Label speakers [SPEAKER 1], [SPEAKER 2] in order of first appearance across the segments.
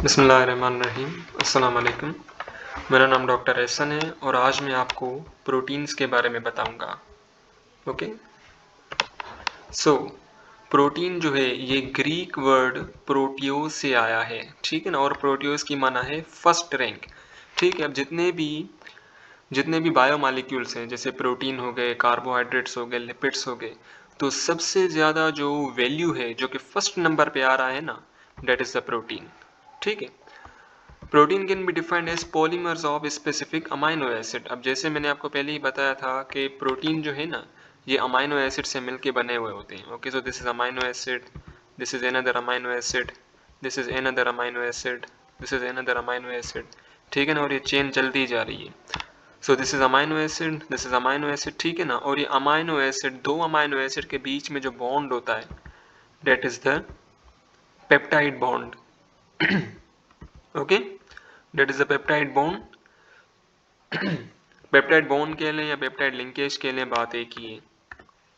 [SPEAKER 1] बिस्मिल्लाहिर्रहमानिर्रहीम। अस्सलाम वालेकुम। मेरा नाम डॉक्टर एहसन है और आज मैं आपको प्रोटीन्स के बारे में बताऊंगा। ओके, सो प्रोटीन जो है ये ग्रीक वर्ड प्रोटियोस से आया है, ठीक है ना। और प्रोटियोस की माना है फर्स्ट रैंक, ठीक है। अब जितने भी बायोमॉलिक्यूल्स हैं, जैसे प्रोटीन हो गए, कार्बोहाइड्रेट्स हो गए, लिपिड्स हो गए, तो सबसे ज़्यादा जो वैल्यू है, जो कि फर्स्ट नंबर पे आ रहा है ना, डेट इज़ द प्रोटीन, ठीक है। Protein can be defined as polymers of specific amino acid. अब जैसे मैंने आपको पहले ही बताया था कि प्रोटीन जो है ना, ये अमाइनो एसिड से मिलके बने हुए होते हैं। Okay, so this is amino acid, this is another amino acid, this is another amino acid, this is another amino acid, ठीक है ना। और ये चेन चलती जा रही है। So this is amino acid, this is amino acid, ठीक है ना। और ये अमाइनो एसिड, दो अमाइनो एसिड के बीच में जो बॉन्ड होता है, that is the peptide bond. Okay, that is the peptide bond. Peptide bond कह लें या पेप्टाइड लिंकेज कह लें, बात एक ही है।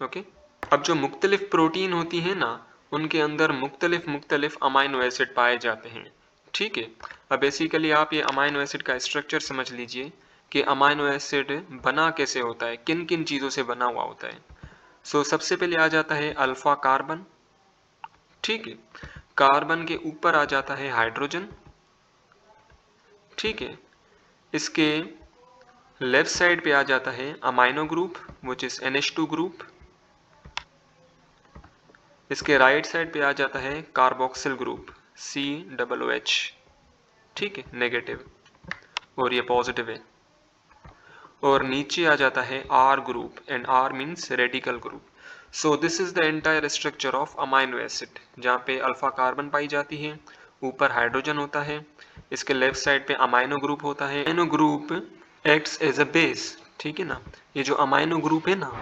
[SPEAKER 1] ओके, अब जो मुख्तलिफ प्रोटीन होती है ना, उनके अंदर मुख्तलिफ मुख्तलिफ अमाइनो एसिड पाए जाते हैं, ठीक है। अब बेसिकली आप ये अमाइनो एसिड का स्ट्रक्चर समझ लीजिए कि अमाइनो एसिड बना कैसे होता है, किन किन चीज़ों से बना हुआ होता है। सो सबसे पहले आ जाता है अल्फा कार्बन, ठीक है। कार्बन के ऊपर आ जाता है हाइड्रोजन, ठीक है। इसके लेफ्ट साइड पे आ जाता है amino group which is NH2 group. इसके राइट साइड पे आ जाता है कार्बोक्सिल ग्रुप COOH, ठीक है, नेगेटिव, और ये पॉजिटिव है। और नीचे आ जाता है R group, and R means radical group. So this is the entire structure of amino acid, जहाँ पे अल्फा कार्बन पाई जाती है, ऊपर हाइड्रोजन होता है, इसके लेफ्ट साइड पे अमाइनो ग्रुप होता है। Amino group acts as a base, ठीक है ना। ये जो अमाइनो ग्रुप है ना,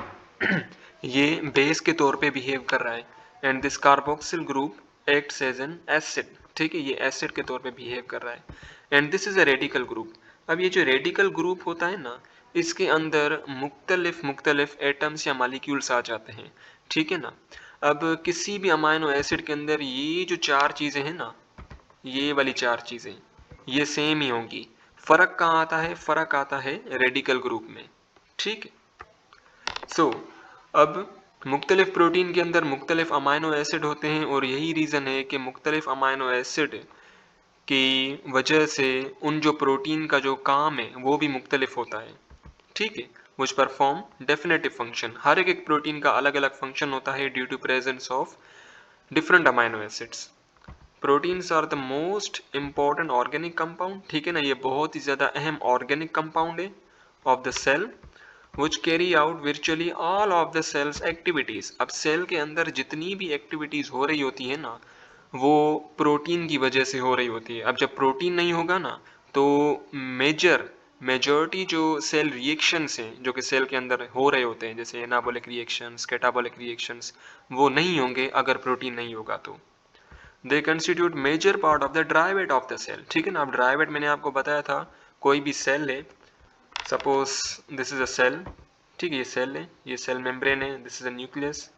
[SPEAKER 1] ये बेस के तौर पे बिहेव कर रहा है। And this carboxyl group acts as an acid, ठीक है, ये एसिड के तौर पे बिहेव कर रहा है। And this is a radical group. अब ये जो रेडिकल ग्रुप होता है ना, इसके अंदर मुख्तलिफ मुख्तलिफ एटम्स या मालिक्यूल्स आ जाते हैं, ठीक है ना। अब किसी भी अमाइनो एसिड के अंदर ये जो चार चीज़ें हैं ना, ये वाली चार चीज़ें ये सेम ही होंगी। फर्क कहाँ आता है? फर्क आता है रेडिकल ग्रुप में, ठीक है। सो अब मुख्तलिफ प्रोटीन के अंदर मुख्तलिफ अमाइनो एसिड होते हैं, और यही रीज़न है कि मुख्तलिफ अमाइनो एसिड की वजह से उन जो प्रोटीन का जो काम है वो भी मुख्तलिफ होता है, ठीक है। Which perform definitive function. हर एक प्रोटीन का अलग अलग फंक्शन होता है due to presence of different amino acids. Proteins are the most important organic compound, ठीक है ना। ये बहुत ही ज़्यादा अहम ऑर्गेनिक कंपाउंड है of the cell, which carry out virtually all of the cells activities। अब सेल के अंदर जितनी भी एक्टिविटीज हो रही होती है ना, वो प्रोटीन की वजह से हो रही होती है। अब जब प्रोटीन नहीं होगा ना, तो मेजॉरिटी जो सेल रिएक्शंस हैं जो कि सेल के अंदर हो रहे होते हैं, जैसे एनाबॉलिक रिएक्शंस, कैटाबॉलिक रिएक्शंस, वो नहीं होंगे अगर प्रोटीन नहीं होगा तो। They constitute major part of the dry weight of the cell, ठीक है ना। अब ड्राई वेट मैंने आपको बताया था, कोई भी सेल है, suppose this is a cell, ठीक है, ये सेल है, ये सेल मेम्ब्रेन है, this is a nucleus,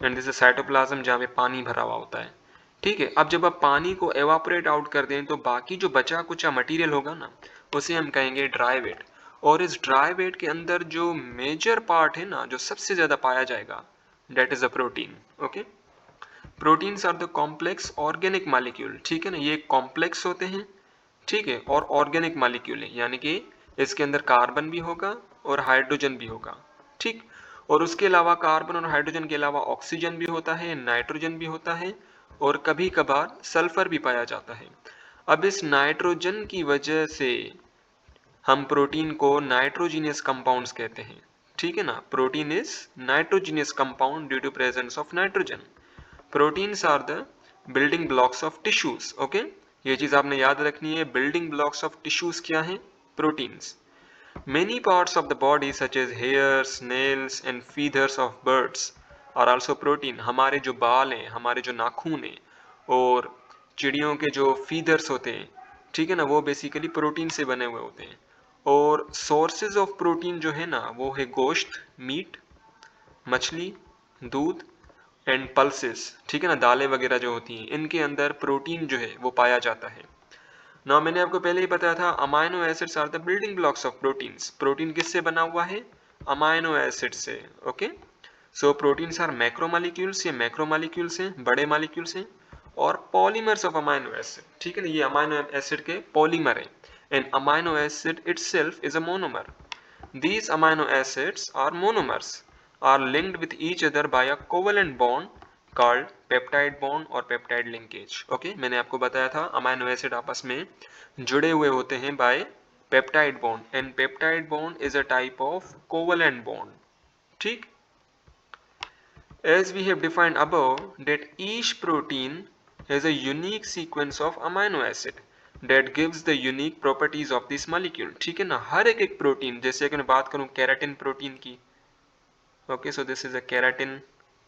[SPEAKER 1] and this is cytoplasm जहाँ पे पानी भरा हुआ होता है, ठीक है। अब जब आप पानी को एवापोरेट आउट कर दें, तो बाकी जो बचा कुचा मटेरियल होगा ना, उसे हम कहेंगे ड्राई वेट। और इस ड्राई वेट के अंदर जो मेजर पार्ट है ना, जो सबसे ज़्यादा पाया जाएगा, that is a protein. Okay, proteins are the complex organic molecule, ठीक है ना। ये कॉम्प्लेक्स होते हैं, ठीक है, और ऑर्गेनिक मालिक्यूल है, यानी कि इसके अंदर कार्बन भी होगा और हाइड्रोजन भी होगा, ठीक। और उसके अलावा कार्बन और हाइड्रोजन के अलावा ऑक्सीजन भी होता है, नाइट्रोजन भी होता है, और कभी कभार सल्फर भी पाया जाता है। अब इस नाइट्रोजन की वजह से हम प्रोटीन को नाइट्रोजीनियस कंपाउंड्स कहते हैं, ठीक है ना। Protein is nitrogenous compound due to presence of nitrogen. Proteins are the building blocks of tissues. Okay, ये चीज आपने याद रखनी है, बिल्डिंग ब्लॉक्स ऑफ टिश्यूज क्या है? Proteins. Many parts of the body such as hairs, nails and feathers of birds are also protein. हमारे जो बाल हैं, हमारे जो नाखून हैं, और चिड़ियों के जो फीदर्स होते हैं, ठीक है ना, वो बेसिकली प्रोटीन से बने हुए होते हैं। और सोर्सेज ऑफ प्रोटीन जो है ना, वो है गोश्त, मीट, मछली, दूध, एंड पल्सेस, ठीक है ना, दालें वगैरह जो होती हैं, इनके अंदर प्रोटीन जो है वो पाया जाता है। नाउ मैंने आपको पहले ही बताया था amino acids are the building blocks of proteins. Protein किससे बना हुआ है? अमाइनो एसिड से। Okay, so proteins are macromolecules, ये मैक्रोमोलिक्यूल्स हैं, बड़े मॉलिक्यूल्स हैं, और पॉलीमर्स ऑफ अमाइनो एसिड, ठीक है ना, ये अमाइनो एसिड के पॉलीमर है। And amino acid itself is a monomer. These amino acids or monomers are linked with each other by a covalent bond called peptide bond or peptide linkage. Okay, मैंने आपको बताया था amino acid आपस में जुड़े हुए होते हैं by peptide bond, and peptide bond is a type of covalent bond. ठीक, as we have defined above that each protein has a unique sequence of amino acid that gives the unique properties of this molecule. ठीक है ना, हर एक protein, जैसे अगर मैं बात करूं केराटिन प्रोटीन की, okay, so this is a keratin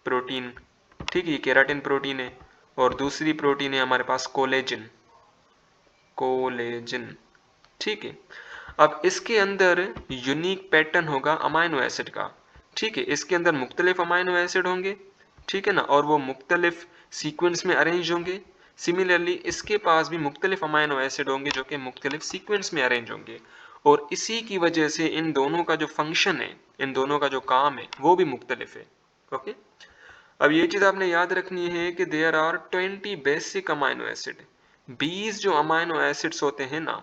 [SPEAKER 1] protein, ठीक है, ये केराटिन प्रोटीन है, और दूसरी प्रोटीन है हमारे पास कोलेजिन, कोलेजिन, ठीक है। अब इसके अंदर यूनिक पैटर्न होगा अमाइनो एसिड का, ठीक है, इसके अंदर मुख्तलिफ अमाइनो एसिड होंगे, ठीक है ना, और वो मुख्तलिफ सीक्वेंस में अरेंज होंगे। सिमिलरली इसके पास भी मुख्तलिफ अमाइनो एसिड होंगे जो कि मुख्तलिफ सीक्वेंस में अरेंज होंगे, और इसी की वजह से इन दोनों का जो फंक्शन है, इन दोनों का जो काम है, वो भी मुख्तलिफ है। ओके, अब ये चीज आपने याद रखनी है कि there are 20 basic amino acid. 20 जो अमाइनो एसिड्स होते हैं ना,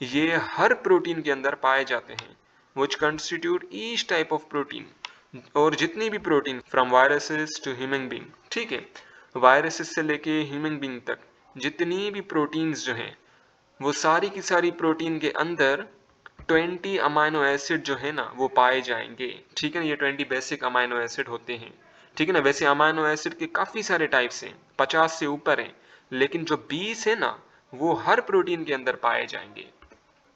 [SPEAKER 1] ये हर प्रोटीन के अंदर पाए जाते हैं, which constitute each type of protein, और जितनी भी protein from viruses to human being, ठीक है, वायरसेस से लेके ह्यूमन बीइंग तक जितनी भी प्रोटीन्स जो हैं, वो सारी की सारी प्रोटीन के अंदर 20 अमाइनो एसिड जो है ना वो पाए जाएंगे, ठीक है ना, ये 20 बेसिक अमाइनो एसिड होते हैं, ठीक है ना। वैसे अमाइनो एसिड के काफी सारे टाइप्स हैं, 50 से ऊपर हैं, लेकिन जो 20 है ना वो हर प्रोटीन के अंदर पाए जाएंगे।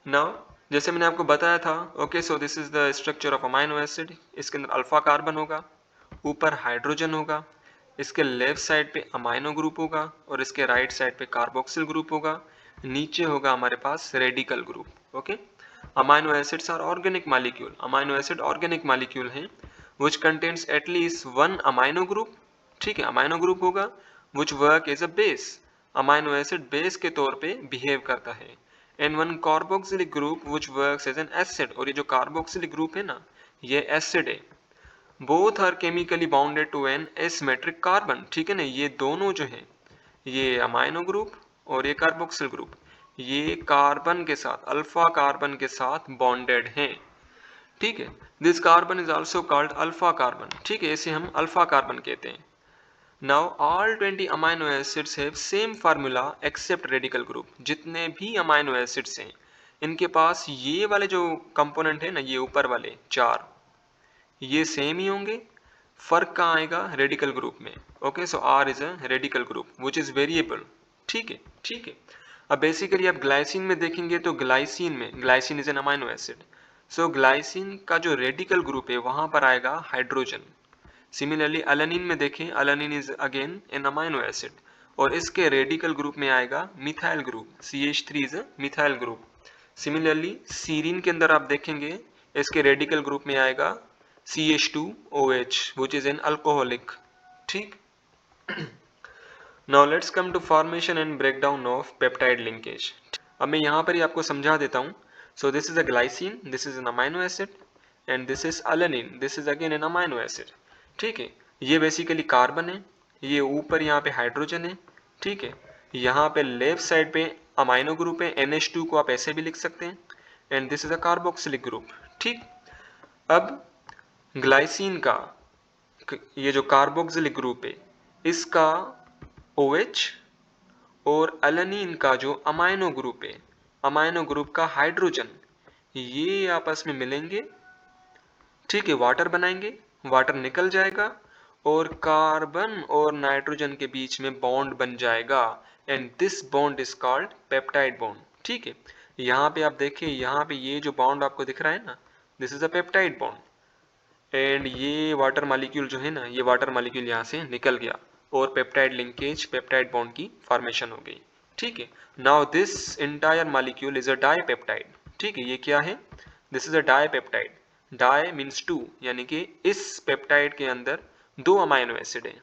[SPEAKER 1] नाउ जैसे मैंने आपको बताया था, okay, so this is the structure of amino acid. इसके अंदर अल्फा कार्बन होगा, ऊपर हाइड्रोजन होगा, इसके लेफ्ट साइड पे अमाइनो ग्रुप होगा, और इसके राइट साइड पे कार्बोक्सिल ग्रुप होगा, नीचे होगा हमारे पास radical group. Okay, amino acids are organic molecule. Amino acid organic molecule हैं which contains at least one amino group, ठीक है, अमाइनो ग्रुप होगा, which work as a base, amino acid base के तौर पे बिहेव करता है, and one carboxylic group which works as an acid, और ये जो कार्बोक्सिलिक ग्रुप है ना ये एसिड है। Both are chemically bounded to an asymmetric carbon, ठीक है ना, ये दोनों जो है, ये अमाइनो ग्रुप और ये कार्बोक्सिल ग्रुप, ये कार्बन के साथ, अल्फा कार्बन के साथ बॉन्डेड हैं, ठीक है। This carbon is also called alpha carbon, ठीक है, इसे हम अल्फा कार्बन कहते हैं। Now all 20 amino acids have same formula except radical group. जितने भी अमाइनो एसिड्स हैं इनके पास ये वाले जो कंपोनेंट है ना, ये ऊपर वाले 4, ये सेम ही होंगे। फर्क कहाँ आएगा? रेडिकल ग्रुप में। Okay, so R is a radical group which is variable, ठीक है, ठीक है। अब बेसिकली आप ग्लाइसिन में देखेंगे तो ग्लाइसिन में, glycine is an amino acid, so glycine का जो रेडिकल ग्रुप है वहां पर आएगा हाइड्रोजन। सिमिलरली अलानिन में देखें, alanine is again an amino acid, और इसके रेडिकल ग्रुप में आएगा methyl group, CH3 is a methyl group. Similarly serine के अंदर आप देखेंगे इसके रेडिकल ग्रुप में आएगा CH2OH which is an alcoholic, ठीक। Now let's come to formation and breakdown of peptide linkage। अब मैं यहाँ पर ही आपको समझा देता हूँ। So this is a glycine, this is an amino acid, and this is alanine, this is again an amino acid, ठीक है। ये बेसिकली कार्बन है, ये ऊपर यहाँ पे हाइड्रोजन है, ठीक है। यहाँ पे लेफ्ट साइड पे अमाइनो ग्रुप है, NH2 को आप ऐसे भी लिख सकते हैं, and this is a carboxylic group, ठीक। अब ग्लाइसिन का ये जो कार्बोक्सिलिक ग्रुप है इसका OH, और अलानिन का जो अमाइनो ग्रुप है, अमाइनो ग्रुप का हाइड्रोजन, ये आपस में मिलेंगे, ठीक है, वाटर बनाएंगे, वाटर निकल जाएगा, और कार्बन और नाइट्रोजन के बीच में बॉन्ड बन जाएगा, and this bond is called peptide bond, ठीक है। यहाँ पे आप देखिए, यहाँ पे ये जो बॉन्ड आपको दिख रहा है ना, this is a peptide bond, and ये वाटर मॉलिक्यूल जो है ना, ये वाटर मॉलिक्यूल यहाँ से निकल गया, और पेप्टाइड लिंकेज, पेप्टाइड बॉन्ड की फॉर्मेशन हो गई, ठीक है। Now this entire molecule is a dipeptide, ठीक है, ये क्या है? This is a dipeptide. Di means 2, यानी कि इस पेप्टाइड के अंदर 2 अमाइनो एसिड है,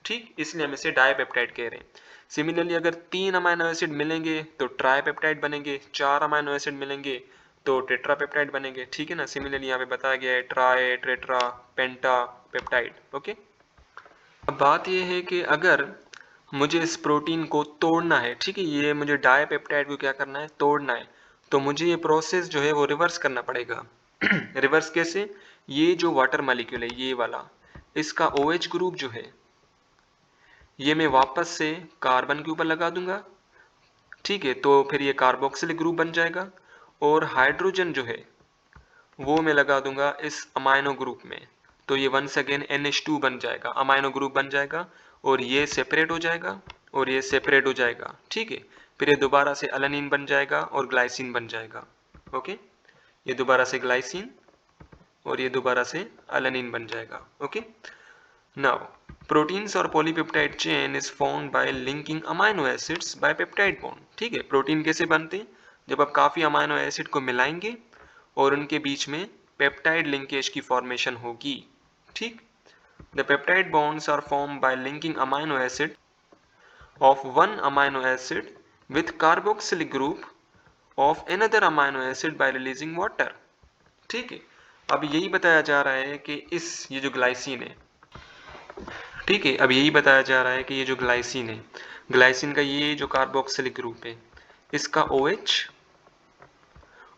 [SPEAKER 1] ठीक, इसलिए हम इसे डाईपेप्टाइड कह रहे हैं। सिमिलरली अगर 3 अमाइनो एसिड मिलेंगे तो ट्राइपेप्टाइड बनेंगे, 4 अमाइनो एसिड मिलेंगे तो टेट्रापेप्टाइड बनेंगे, ठीक है ना। सिमिलरली यहाँ पे बताया गया है ट्राई, टेट्रा, पेंटा पेप्टाइड। ओके, अब बात ये है कि अगर मुझे इस प्रोटीन को तोड़ना है, ठीक है, ये मुझे डाइपेप्टाइड को क्या करना है, तोड़ना है, तो मुझे ये प्रोसेस जो है वो रिवर्स करना पड़ेगा। रिवर्स कैसे? ये जो वाटर मॉलिक्यूल है ये वाला, इसका OH ग्रुप जो है ये मैं वापस से कार्बन के ऊपर लगा दूंगा, ठीक है, तो फिर ये कार्बोक्सिलिक ग्रुप बन जाएगा, और हाइड्रोजन जो है वो मैं लगा दूंगा इस अमाइनो ग्रुप में, तो ये वंस अगेन NH2 बन जाएगा, अमाइनो ग्रुप बन जाएगा, और ये सेपरेट हो जाएगा और ये सेपरेट हो जाएगा, ठीक है। फिर ये दोबारा से अलानिन बन जाएगा और ग्लाइसिन बन जाएगा। ओके, ये दोबारा से ग्लाइसिन और ये दोबारा से अलानिन बन जाएगा। ओके, नाउ प्रोटीन्स और polypeptide chain is formed by linking amino acids bye peptide bond, ठीक है। प्रोटीन कैसे बनते हैं? जब आप काफी अमाइनो एसिड को मिलाएंगे और उनके बीच में पेप्टाइड लिंकेज की फॉर्मेशन होगी, ठीक। The peptide bonds are formed by linking amino acid of one amino acid with carboxylic group of another amino acid by releasing water, ठीक है। अब यही बताया जा रहा है कि ये जो ग्लाइसिन है, ठीक है, अब यही बताया जा रहा है कि ये जो ग्लाइसिन है, ग्लाइसिन का ये जो कार्बोक्सिलिक ग्रुप है, इसका OH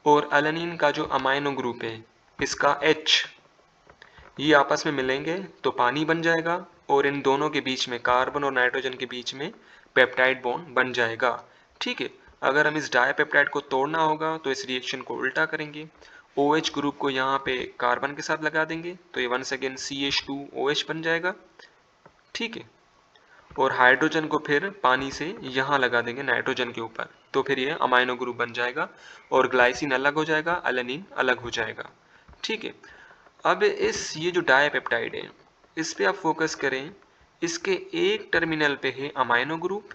[SPEAKER 1] और अलानिन का जो अमाइनो ग्रुप है इसका H, ये आपस में मिलेंगे तो पानी बन जाएगा, और इन दोनों के बीच में, कार्बन और नाइट्रोजन के बीच में पेप्टाइड बॉन्ड बन जाएगा, ठीक है। अगर हम इस डाइपेप्टाइड को तोड़ना होगा तो इस रिएक्शन को उल्टा करेंगे, OH ग्रुप को यहाँ पे कार्बन के साथ लगा देंगे तो ये वंस अगेन CH2OH बन जाएगा, ठीक है, और हाइड्रोजन को फिर पानी से यहाँ लगा देंगे नाइट्रोजन के ऊपर, तो फिर ये अमाइनो ग्रुप बन जाएगा और ग्लाइसिन अलग हो जाएगा, अलानिन अलग हो जाएगा, ठीक है। अब ये जो डाइपेप्टाइड है इस पे आप फोकस करें, इसके एक टर्मिनल पे है अमाइनो ग्रुप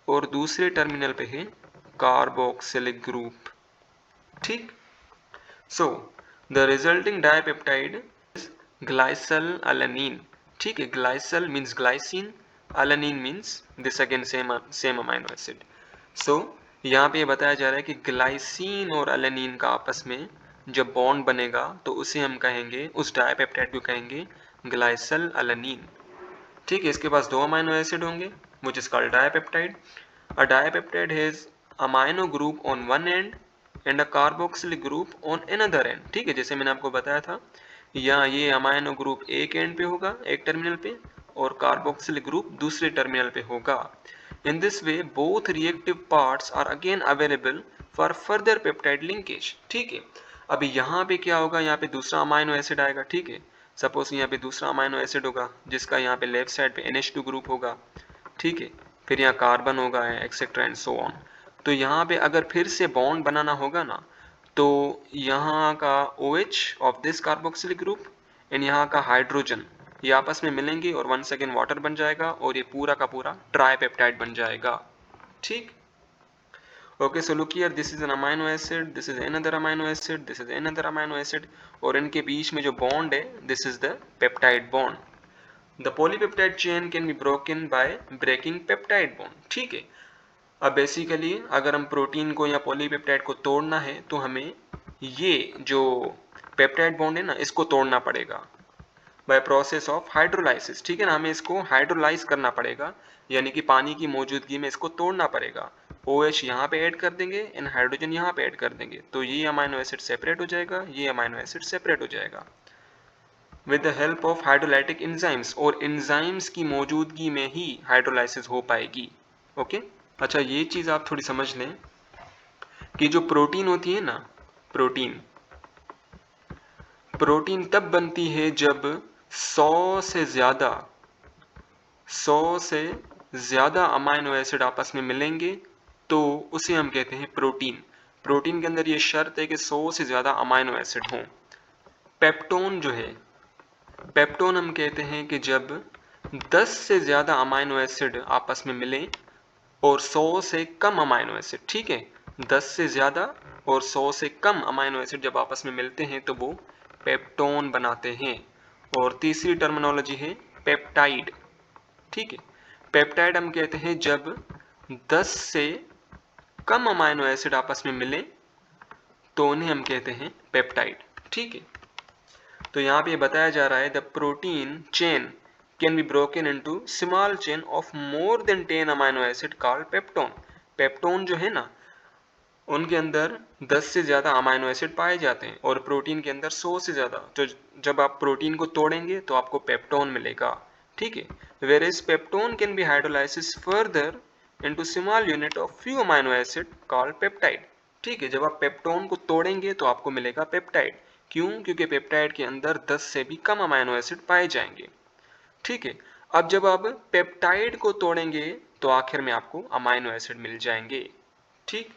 [SPEAKER 1] और दूसरे टर्मिनल पे है कार्बोक्सिलिक ग्रुप, ठीक। So the resulting dipeptide is glycyl alanine, ठीक है। Glycyl means glycine, alanine means this again same amino acid. So यहाँ पे बताया जा रहा है कि ग्लाइसिन और अलानिन का आपस में जब बॉन्ड बनेगा तो उसे हम कहेंगे, उस डाइपेप्टाइड को कहेंगे ग्लाइसल अलानिन, ठीक है। इसके पास 2 अमाइनो एसिड होंगे which is called dipeptide. A dipeptide has amino group on one and and a carboxylic group on another and, ठीक है। जैसे मैंने आपको बताया था, यहाँ ये अमाइनो ग्रुप एक एंड पे होगा, एक टर्मिनल पे, और कार्बोक्सिलिक ग्रुप दूसरे टर्मिनल पे होगा। In this way, both reactive parts are again available for further peptide linkage, ठीक है। अभी यहाँ पे क्या होगा, यहाँ पे दूसरा अमाइनो एसिड आएगा, ठीक है। सपोज यहाँ पे दूसरा अमाइनो एसिड होगा जिसका यहाँ पे लेफ्ट साइड पे NH2 ग्रुप होगा, ठीक है। फिर यहाँ कार्बन होगा एक्सेट्रा एंड सो ऑन। तो यहाँ पे अगर फिर से बॉन्ड बनाना होगा ना, तो यहाँ का OH of this carboxylic group and यहाँ का हाइड्रोजन ये आपस में मिलेंगे और वन सेकेंड वाटर बन जाएगा और ये पूरा का पूरा ट्राइपेप्टाइड बन जाएगा, ठीक। Okay, so look here, this is an amino acid, this is another amino acid, this is another amino acid, और इनके बीच में जो बॉन्ड है this is the peptide bond. The polypeptide chain can be broken by breaking peptide bond, ठीक है। अब basically अगर हम प्रोटीन को या पॉलीपेप्टाइड को तोड़ना है तो हमें ये जो पेप्टाइड बॉन्ड है ना इसको तोड़ना पड़ेगा बाय प्रोसेस ऑफ हाइड्रोलाइसिस, ठीक है ना। हमें इसको हाइड्रोलाइज करना पड़ेगा, यानी कि पानी की मौजूदगी में इसको तोड़ना पड़ेगा। OH यहाँ पे ऐड कर देंगे एंड हाइड्रोजन यहाँ पे ऐड कर देंगे, तो ये अमाइनो एसिड सेपरेट हो जाएगा, ये अमाइनो एसिड सेपरेट हो जाएगा with the help of hydrolytic enzymes, और एंजाइम्स की मौजूदगी में ही हाइड्रोलाइसिस हो पाएगी। ओके, अच्छा ये चीज आप थोड़ी समझ लें कि जो प्रोटीन होती है ना, प्रोटीन प्रोटीन तब बनती है जब 100 से ज्यादा अमाइनो एसिड आपस में मिलेंगे तो उसे हम कहते हैं प्रोटीन। प्रोटीन के अंदर ये शर्त है कि 100 से ज्यादा अमाइनो एसिड हों। पेप्टोन जो है, पेप्टोन हम कहते हैं कि जब 10 से ज्यादा अमाइनो एसिड आपस में मिलें और 100 से कम अमाइनो एसिड, ठीक है, 10 से ज्यादा और 100 से कम अमाइनो एसिड जब आपस में मिलते हैं तो वो पेप्टोन बनाते हैं। और तीसरी टर्मिनोलॉजी है पेप्टाइड, ठीक है। पेप्टाइड हम कहते हैं जब 10 से कम अमाइनो एसिड आपस में मिले तो उन्हें हम कहते हैं पेप्टाइड। ठीक है, तो यहाँ पे बताया जा रहा है the protein chain can be broken into small chain of more than 10 amino acid called peptone. Peptone जो है ना, उनके अंदर 10 से ज़्यादा अमाइनो एसिड पाए जाते हैं और प्रोटीन के अंदर 100 से ज़्यादा। तो जब आप प्रोटीन को तोड़ेंगे तो आपको पेप्टोन मिलेगा। ठीक है, where is peptone can be hydrolysis further into small unit of few amino acid called peptide. ठीक है, जब आप पेप्टोन को तोड़ेंगे तो आपको मिलेगा पेप्टाइड। क्यों? क्योंकि पेप्टाइड के अंदर 10 से भी कम अमाइनो एसिड पाए जाएंगे। ठीक है, अब जब आप पेप्टाइड को तोड़ेंगे तो आखिर में आपको अमाइनो एसिड मिल जाएंगे। ठीक,